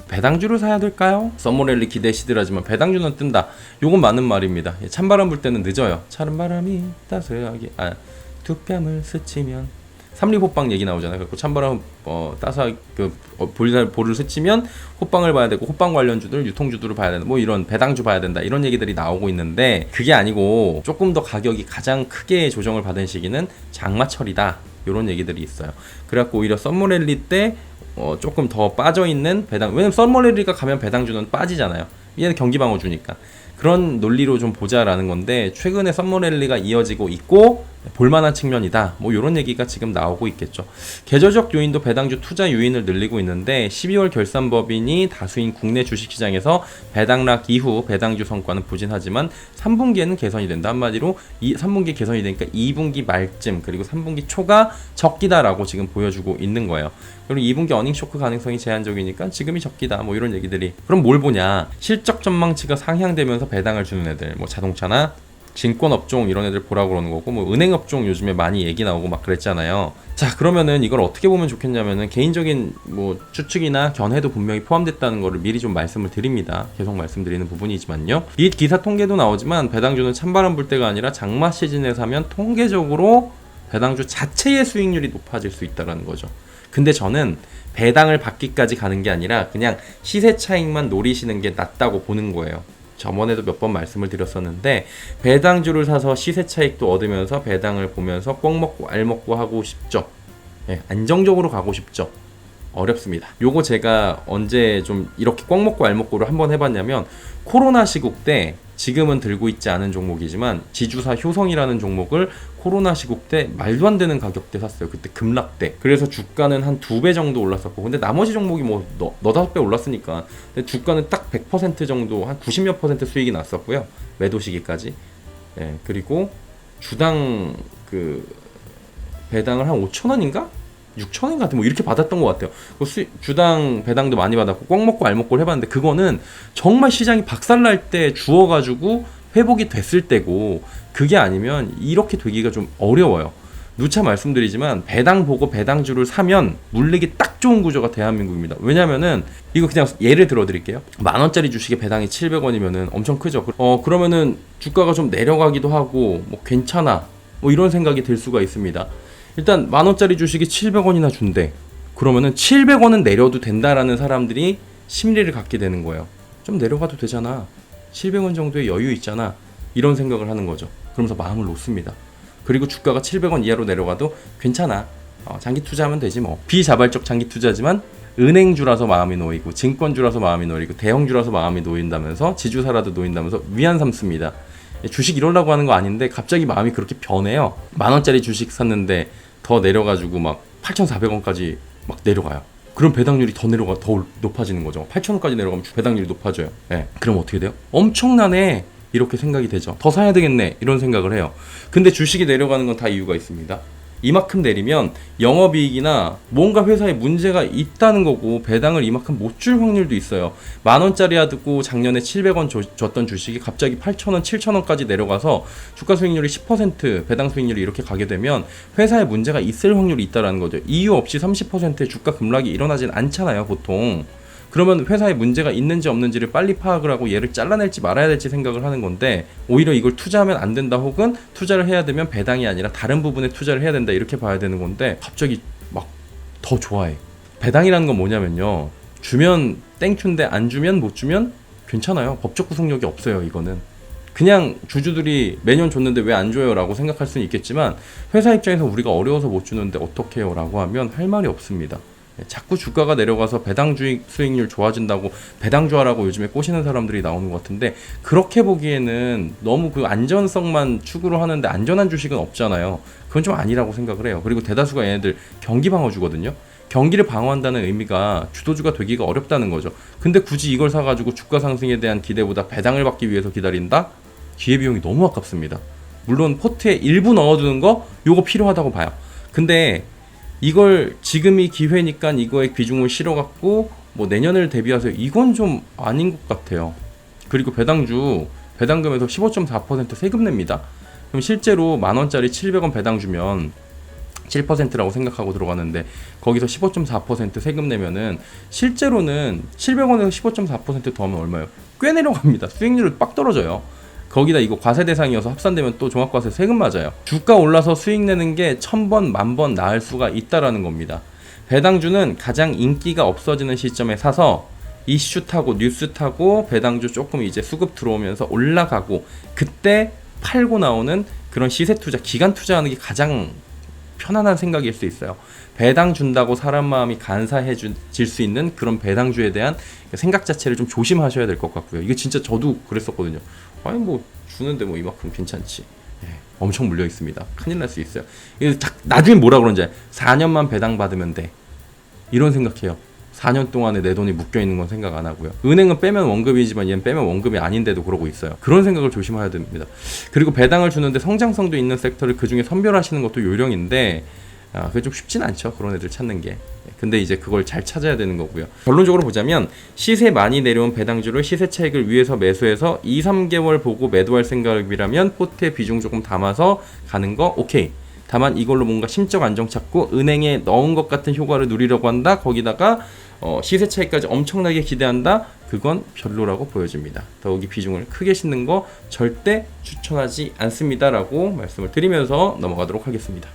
배당주를 사야 될까요? 썸머랠리 기대 시들하지만 배당주는 뜬다. 요건 맞는 말입니다. 찬바람 불 때는 늦어요. 찬바람이 따스하게 두 뺨을 스치면 삼립호빵 얘기 나오잖아요. 그리고 찬바람 따스하게 볼을 스치면 호빵을 봐야 되고 호빵 관련주들 유통주들을 봐야 된다. 뭐 이런 배당주 봐야 된다. 이런 얘기들이 나오고 있는데 그게 아니고 조금 더 가격이 가장 크게 조정을 받은 시기는 장마철이다. 이런 얘기들이 있어요. 그래갖고 오히려 썸머랠리 때 조금 더 빠져있는 배당, 왜냐면 썸머랠리가 가면 배당주는 빠지잖아요. 얘는 경기방어주니까. 그런 논리로 좀 보자라는 건데 최근에 썸머랠리가 이어지고 있고 볼만한 측면이다. 뭐 이런 얘기가 지금 나오고 있겠죠. 계절적 요인도 배당주 투자 요인을 늘리고 있는데 12월 결산법인이 다수인 국내 주식시장에서 배당락 이후 배당주 성과는 부진하지만 3분기에는 개선이 된다. 한마디로 3분기 개선이 되니까 2분기 말쯤 그리고 3분기 초가 적기다라고 지금 보여주고 있는 거예요. 그리고 2분기 어닝 쇼크 가능성이 제한적이니까 지금이 적기다. 뭐 이런 얘기들이. 그럼 뭘 보냐? 실적 전망치가 상향되면서 배당을 주는 애들, 뭐 자동차나 증권업종 이런 애들 보라고 그러는 거고, 뭐 은행업종 요즘에 많이 얘기 나오고 막 그랬잖아요. 자, 그러면은 이걸 어떻게 보면 좋겠냐면은 개인적인 뭐 추측이나 견해도 분명히 포함됐다는 거를 미리 좀 말씀을 드립니다. 계속 말씀드리는 부분이지만요. 이 기사 통계도 나오지만 배당주는 찬바람 불 때가 아니라 장마 시즌에 사면 통계적으로 배당주 자체의 수익률이 높아질 수 있다는 거죠. 근데 저는 배당을 받기까지 가는 게 아니라 그냥 시세 차익만 노리시는 게 낫다고 보는 거예요. 저번에도 몇 번 말씀을 드렸었는데 배당주를 사서 시세 차익도 얻으면서 배당을 보면서 꼭 먹고 알 먹고 하고 싶죠. 네, 안정적으로 가고 싶죠. 어렵습니다. 요거 제가 언제 좀 이렇게 꼭 먹고 알 먹고를 한번 해봤냐면 코로나 시국 때 지금은 들고 있지 않은 종목이지만 지주사 효성이라는 종목을 코로나 시국 때 말도 안 되는 가격대 샀어요. 그때 급락 때. 그래서 주가는 한 2배 정도 올랐었고 근데 나머지 종목이 뭐 너다섯 배 올랐으니까 근데 주가는 딱 100% 정도 한 90몇 % 수익이 났었고요. 매도 시기까지. 예, 그리고 주당 그 배당을 한 5,000원인가? 6,000원 같은 뭐 이렇게 받았던 것 같아요. 주당 배당도 많이 받았고 꼭 먹고 알 먹고를 해봤는데 그거는 정말 시장이 박살날 때 주워가지고 회복이 됐을 때고 그게 아니면 이렇게 되기가 좀 어려워요. 누차 말씀드리지만 배당 보고 배당주를 사면 물리기 딱 좋은 구조가 대한민국입니다. 왜냐면은 이거 그냥 예를 들어 드릴게요. 10,000원짜리 주식에 배당이 700원이면은 엄청 크죠. 그러면은 주가가 좀 내려가기도 하고 뭐 괜찮아 뭐 이런 생각이 들 수가 있습니다. 일단 10,000원짜리 주식이 700원이나 준대. 그러면은 700원은 내려도 된다라는 사람들이 심리를 갖게 되는 거예요. 좀 내려가도 되잖아. 700원 정도의 여유 있잖아. 이런 생각을 하는 거죠. 그러면서 마음을 놓습니다. 그리고 주가가 700원 이하로 내려가도 괜찮아. 장기 투자하면 되지 뭐. 비자발적 장기 투자지만 은행주라서 마음이 놓이고 증권주라서 마음이 놓이고 대형주라서 마음이 놓인다면서 지주사라도 놓인다면서 위안 삼습니다. 주식 이러려고 하는 거 아닌데 갑자기 마음이 그렇게 변해요. 10,000원짜리 주식 샀는데 더 내려가지고 막 8,400원까지 막 내려가요. 그럼 배당률이 더 높아지는 거죠. 8,000원까지 내려가면 배당률이 높아져요. 네. 그럼 어떻게 돼요? 엄청나네. 이렇게 생각이 되죠. 더 사야 되겠네. 이런 생각을 해요. 근데 주식이 내려가는 건 다 이유가 있습니다. 이만큼 내리면 영업이익이나 뭔가 회사에 문제가 있다는 거고 배당을 이만큼 못 줄 확률도 있어요. 10,000원짜리야 듣고 작년에 700원 줬던 주식이 갑자기 8,000원, 7,000원까지 내려가서 주가 수익률이 10%, 배당 수익률이 이렇게 가게 되면 회사에 문제가 있을 확률이 있다는 거죠. 이유 없이 30%의 주가 급락이 일어나진 않잖아요, 보통. 그러면 회사에 문제가 있는지 없는지를 빨리 파악을 하고 얘를 잘라낼지 말아야 될지 생각을 하는 건데 오히려 이걸 투자하면 안 된다 혹은 투자를 해야 되면 배당이 아니라 다른 부분에 투자를 해야 된다 이렇게 봐야 되는 건데 갑자기 막 더 좋아해. 배당이라는 건 뭐냐면요. 주면 땡큐인데 안 주면 못 주면 괜찮아요. 법적 구속력이 없어요. 이거는. 그냥 주주들이 매년 줬는데 왜 안 줘요? 라고 생각할 수는 있겠지만 회사 입장에서 우리가 어려워서 못 주는데 어떡해요? 라고 하면 할 말이 없습니다. 자꾸 주가가 내려가서 배당 수익률 좋아진다고 배당주하라고 요즘에 꼬시는 사람들이 나오는 것 같은데 그렇게 보기에는 너무 그 안전성만 추구를 하는데 안전한 주식은 없잖아요. 그건 좀 아니라고 생각을 해요. 그리고 대다수가 얘네들 경기 방어주거든요. 경기를 방어한다는 의미가 주도주가 되기가 어렵다는 거죠. 근데 굳이 이걸 사가지고 주가 상승에 대한 기대보다 배당을 받기 위해서 기다린다? 기회비용이 너무 아깝습니다. 물론 포트에 일부 넣어두는 거 요거 필요하다고 봐요. 근데 이걸 지금이 기회니까 이거에 비중을 실어갖고 뭐 내년을 대비해서 이건 좀 아닌 것 같아요. 그리고 배당금에서 15.4% 세금 냅니다. 그럼 실제로 10,000원짜리 700원 배당 주면 7%라고 생각하고 들어가는데 거기서 15.4% 세금 내면은 실제로는 700원에서 15.4% 더하면 얼마예요? 꽤 내려갑니다. 수익률이 빡 떨어져요. 거기다 이거 과세 대상이어서 합산되면 또 종합과세 세금 맞아요. 주가 올라서 수익 내는 게 1000번, 10,000번 나을 수가 있다라는 겁니다. 배당주는 가장 인기가 없어지는 시점에 사서 이슈 타고 뉴스 타고 배당주 조금 이제 수급 들어오면서 올라가고 그때 팔고 나오는 그런 시세 투자, 기간 투자하는 게 가장 편안한 생각일 수 있어요. 배당 준다고 사람 마음이 간사해질 수 있는 그런 배당주에 대한 생각 자체를 좀 조심하셔야 될 것 같고요. 이게 진짜 저도 그랬었거든요. 아니 뭐 주는데 뭐 이만큼 괜찮지. 예, 엄청 물려 있습니다. 큰일 날 수 있어요. 나중에 뭐라 그러는지 4년만 배당 받으면 돼. 이런 생각해요. 4년 동안에 내 돈이 묶여 있는 건 생각 안 하고요. 은행은 빼면 원금이지만 얘는 빼면 원금이 아닌데도 그러고 있어요. 그런 생각을 조심해야 됩니다. 그리고 배당을 주는데 성장성도 있는 섹터를 그 중에 선별하시는 것도 요령인데 그게 좀 쉽진 않죠. 그런 애들 찾는 게. 근데 이제 그걸 잘 찾아야 되는 거고요. 결론적으로 보자면 시세 많이 내려온 배당주를 시세 차익을 위해서 매수해서 2, 3개월 보고 매도할 생각이라면 포트에 비중 조금 담아서 가는 거 오케이. 다만 이걸로 뭔가 심적 안정 찾고 은행에 넣은 것 같은 효과를 누리려고 한다. 거기다가 시세 차익까지 엄청나게 기대한다. 그건 별로라고 보여집니다. 더욱이 비중을 크게 싣는 거 절대 추천하지 않습니다라고 말씀을 드리면서 넘어가도록 하겠습니다.